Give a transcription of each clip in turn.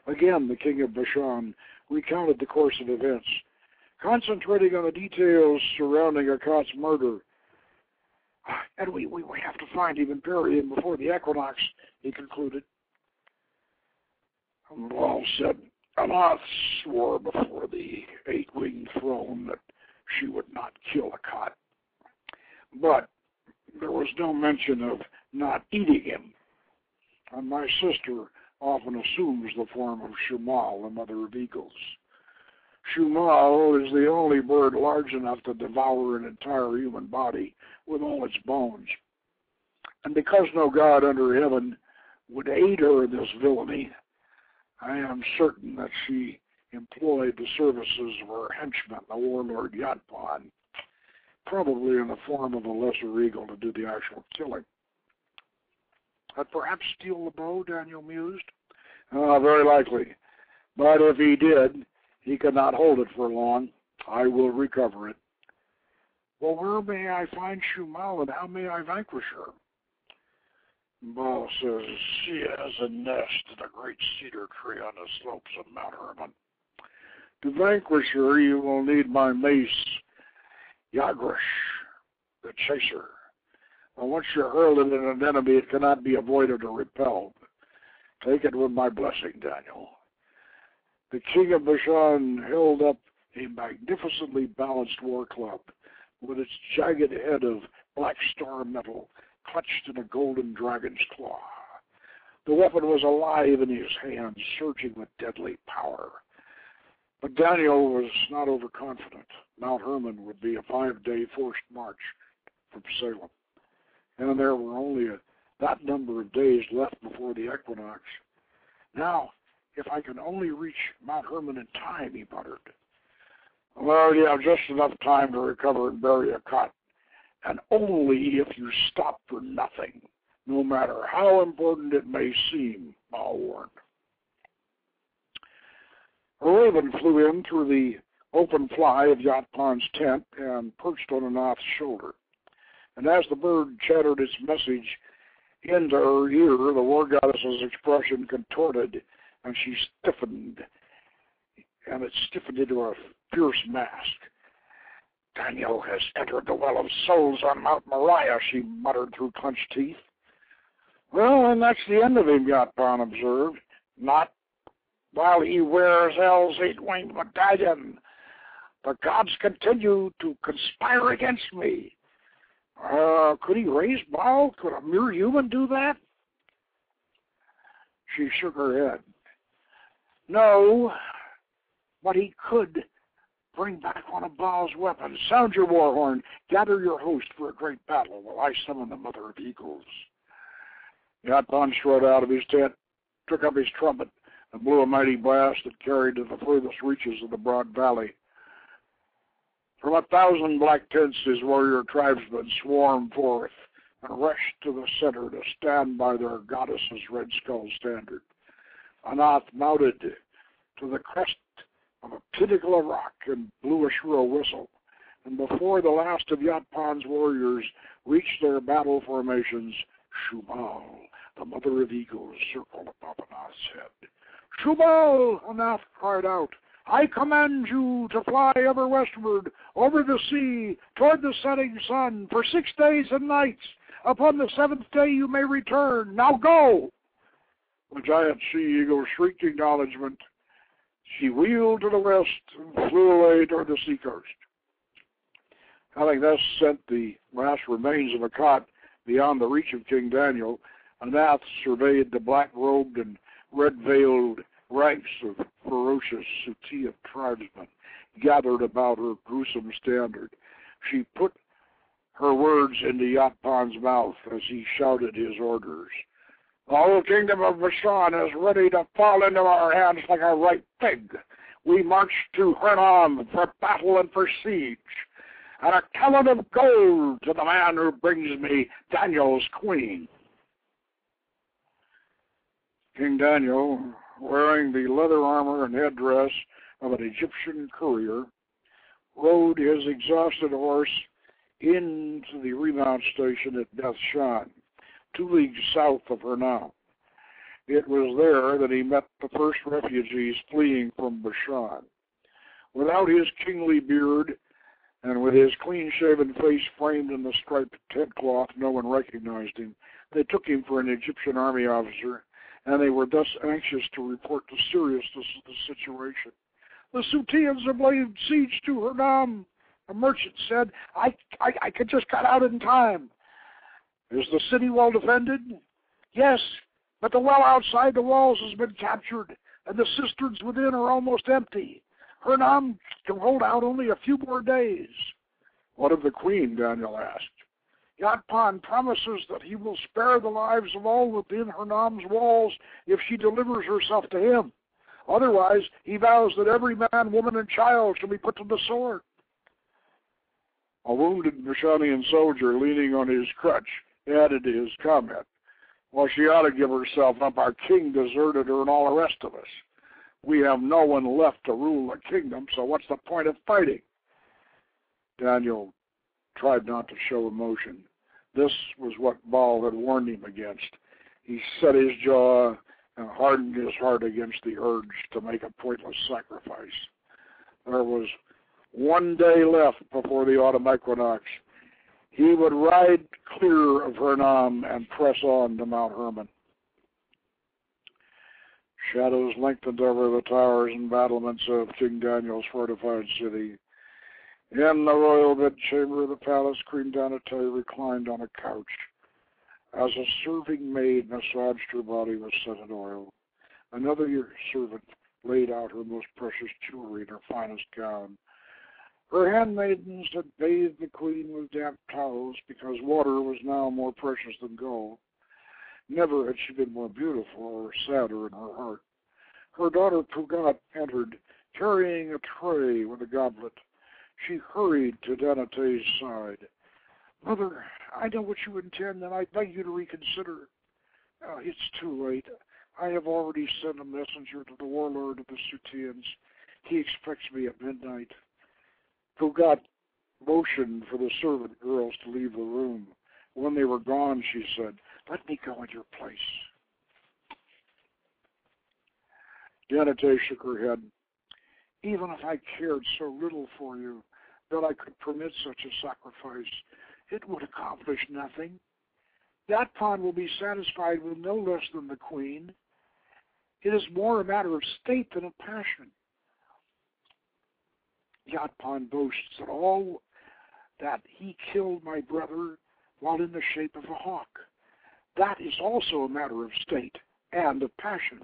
Again, the king of Bashan recounted the course of events, concentrating on the details surrounding Aqhat's murder. And we have to find him and bury him before the equinox, he concluded. Baal said, Aqhat swore before the eight-winged throne that she would not kill Aqhat. But there was no mention of not eating him. And my sister often assumes the form of Shumal, the mother of eagles. Shumal is the only bird large enough to devour an entire human body with all its bones. And because no god under heaven would aid her in this villainy, I am certain that she employed the services of her henchman, the warlord Yatpan, probably in the form of a lesser eagle to do the actual killing. I'd perhaps steal the bow, Daniel mused. Very likely. But if he did, he could not hold it for long. I will recover it. Well, where may I find Shumal, and how may I vanquish her? Baal says, she has a nest in a great cedar tree on the slopes of Mount Hermon. To vanquish her, you will need my mace, Yagrish, the chaser. And once you hurl it at an enemy, it cannot be avoided or repelled. Take it with my blessing, Daniel. The king of Bashan held up a magnificently balanced war club with its jagged head of black star metal clutched in a golden dragon's claw. The weapon was alive in his hands, surging with deadly power. But Daniel was not overconfident. Mount Hermon would be a 5-day forced march from Salem, and there were only that number of days left before the equinox. Now, if I can only reach Mount Hermon in time, he muttered. Well, you have just enough time to recover and bury Aqhat, and only if you stop for nothing, no matter how important it may seem, Baal warned. A raven flew in through the open fly of Yatpan's tent and perched on Anath's shoulder. And as the bird chattered its message into her ear, the war goddess's expression contorted, and she stiffened, and it stiffened into a fierce mask. Daniel has entered the well of souls on Mount Moriah, she muttered through clenched teeth. Well, and that's the end of him, Yatpan observed. Not while he wears Hell's eight-winged medallion. The gods continue to conspire against me. Could he raise Baal? Could a mere human do that? She shook her head. No, but he could bring back one of Baal's weapons. Sound your war horn. Gather your host for a great battle while I summon the mother of eagles. Yatpan strode out of his tent, took up his trumpet, and blew a mighty blast that carried to the furthest reaches of the broad valley. From 1,000 black tents his warrior tribesmen swarmed forth and rushed to the center to stand by their goddess's red skull standard. Anath mounted to the crest of a pinnacle of rock and blew a shrill whistle. And before the last of Yatpan's warriors reached their battle formations, Shumal, the mother of eagles, circled above Anath's head. Shumal, Anath cried out, I command you to fly ever westward, over the sea, toward the setting sun, for 6 days and nights. Upon the 7th day you may return. Now go! The giant sea-eagle shrieked acknowledgment. She wheeled to the west and flew away toward the seacoast. Having thus sent the last remains of Aqhat beyond the reach of King Daniel, Anath surveyed the black-robed and red-veiled ranks of ferocious O.T.A tribesmen gathered about her gruesome standard. She put her words into Yatpan's mouth as he shouted his orders. The whole kingdom of Bashan is ready to fall into our hands like a ripe fig. We march to Runyon for battle and for siege, and a talent of gold to the man who brings me Daniel's queen. King Daniel, wearing the leather armor and headdress of an Egyptian courier, rode his exhausted horse into the remount station at Beth Shan, 2 leagues south of Runyon. It was there that he met the first refugees fleeing from Bashan. Without his kingly beard and with his clean-shaven face framed in the striped headcloth, no one recognized him. They took him for an Egyptian army officer, and they were thus anxious to report the seriousness of the situation. The Suteans have laid siege to Hiram, a merchant said. I could just got out in time. Is the city well defended? Yes, but the well outside the walls has been captured, and the cisterns within are almost empty. Hiram can hold out only a few more days. What of the queen? Daniel asked. Yatpan promises that he will spare the lives of all within Hiram's walls if she delivers herself to him. Otherwise, he vows that every man, woman, and child shall be put to the sword. A wounded Bashanian soldier leaning on his crutch added to his comment. Well, she ought to give herself up. Our king deserted her and all the rest of us. We have no one left to rule the kingdom, so what's the point of fighting? Daniel tried not to show emotion. This was what Baal had warned him against. He set his jaw and hardened his heart against the urge to make a pointless sacrifice. There was one day left before the autumn equinox. He would ride clear of Hiram and press on to Mount Hermon. Shadows lengthened over the towers and battlements of King Daniel's fortified city. In the royal bedchamber of the palace, Queen O.T.A reclined on a couch. As a serving maid massaged her body with scented oil, another servant laid out her most precious jewelry and her finest gown. Her handmaidens had bathed the queen with damp towels because water was now more precious than gold. Never had she been more beautiful or sadder in her heart. Her daughter Pugat entered, carrying a tray with a goblet. She hurried to O.T.A's side. Mother, I know what you intend, and I beg you to reconsider. It's too late. I have already sent a messenger to the warlord of the Suteans. He expects me at midnight. Pugat motioned for the servant girls to leave the room. When they were gone, she said, "Let me go in your place." O.T.A shook her head. Even if I cared so little for you that I could permit such a sacrifice, it would accomplish nothing. Yatpan will be satisfied with no less than the queen. It is more a matter of state than of passion. Yatpan boasts that he killed my brother while in the shape of a hawk. That is also a matter of state and of passion.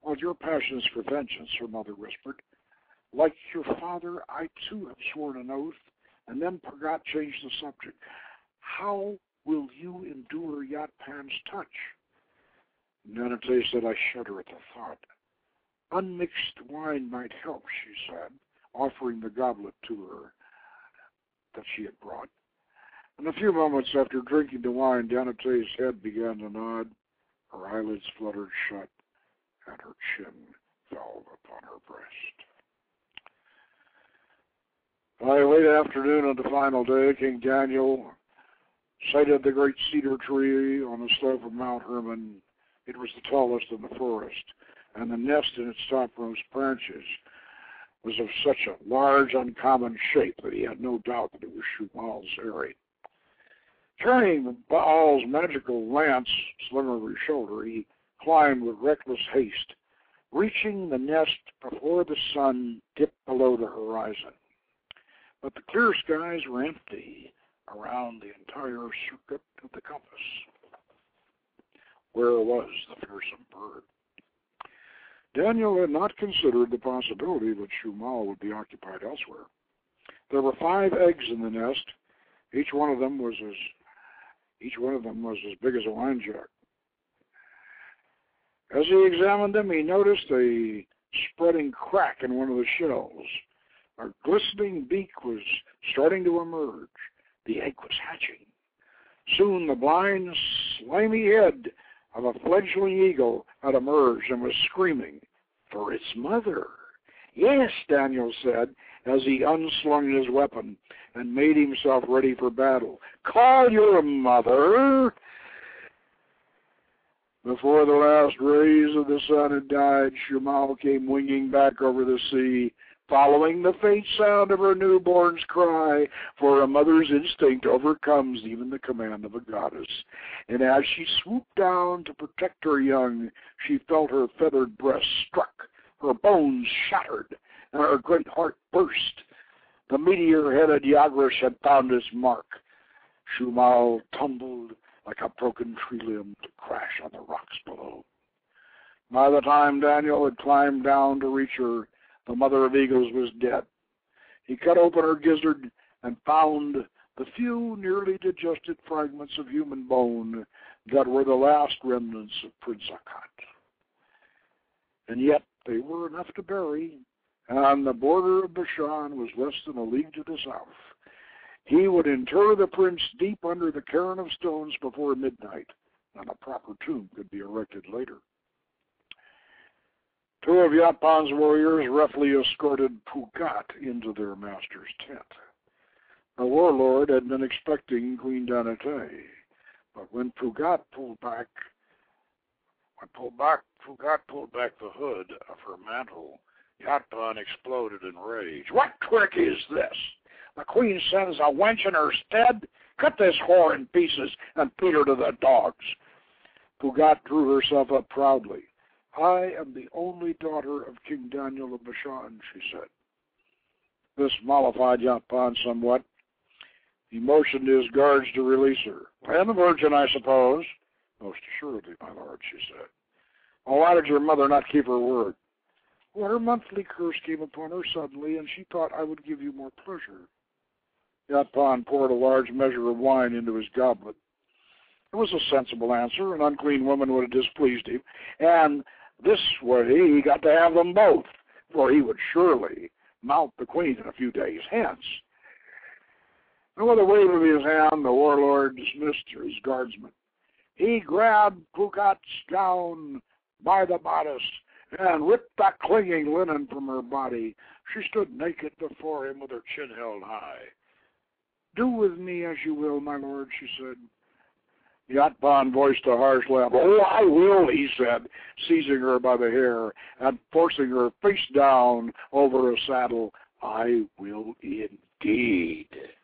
Well, your passion is for vengeance, her mother whispered. Like your father, I too have sworn an oath. And then Pugat changed the subject. How will you endure Yatpan's touch? O.T.A said, I shudder at the thought. Unmixed wine might help, she said, offering the goblet to her that she had brought. In a few moments after drinking the wine, O.T.A's head began to nod, her eyelids fluttered shut, and her chin fell upon her breast. By late afternoon of the final day, King Daniel sighted the great cedar tree on the slope of Mount Hermon. It was the tallest in the forest, and the nest in its topmost branches was of such a large, uncommon shape that he had no doubt that it was Shumal's eyrie. Carrying Baal's magical lance slung over his shoulder, he climbed with reckless haste, reaching the nest before the sun dipped below the horizon. But the clear skies were empty around the entire circuit of the compass. Where was the fearsome bird? Daniel had not considered the possibility that Shumal would be occupied elsewhere. There were 5 eggs in the nest. Each one of them was as big as a wine jug. As he examined them, he noticed a spreading crack in one of the shells. A glistening beak was starting to emerge. The egg was hatching. Soon the blind, slimy head of a fledgling eagle had emerged and was screaming for its mother. Yes, Daniel said, as he unslung his weapon and made himself ready for battle. Call your mother. Before the last rays of the sun had died, Shumal came winging back over the sea, following the faint sound of her newborn's cry, for a mother's instinct overcomes even the command of a goddess. And as she swooped down to protect her young, she felt her feathered breast struck, her bones shattered, and her great heart burst. The meteor-headed Yagrish had found his mark. Shumal tumbled like a broken tree limb to crash on the rocks below. By the time Daniel had climbed down to reach her, the mother of eagles was dead. He cut open her gizzard and found the few nearly digested fragments of human bone that were the last remnants of Prince Aqhat. And yet they were enough to bury, and on the border of Bashan was less than a league to the south. He would inter the prince deep under the cairn of stones before midnight, and a proper tomb could be erected later. Two of Yatpan's warriors roughly escorted Pugat into their master's tent. The warlord had been expecting Queen Danate, but when Pugat pulled back the hood of her mantle, Yatpan exploded in rage. "What trick is this? The queen sends a wench in her stead? Cut this whore in pieces and feed her to the dogs." Pugat drew herself up proudly. "I am the only daughter of King Daniel of Bashan," she said. This mollified Yatpan somewhat. He motioned his guards to release her. "I am a virgin, I suppose?" "Most assuredly, my lord," she said. "Well, why did your mother not keep her word?" "Well, her monthly curse came upon her suddenly, and she thought I would give you more pleasure." Yatpan poured a large measure of wine into his goblet. It was a sensible answer. An unclean woman would have displeased him, and this way he got to have them both, for he would surely mount the queen in a few days hence. And with a wave of his hand, the warlord dismissed his guardsmen. He grabbed Pugat's gown by the bodice and ripped that clinging linen from her body. She stood naked before him with her chin held high. "Do with me as you will, my lord," she said. Yatpan voiced a harsh laugh. "Oh, I will," he said, seizing her by the hair and forcing her face down over a saddle. "I will indeed."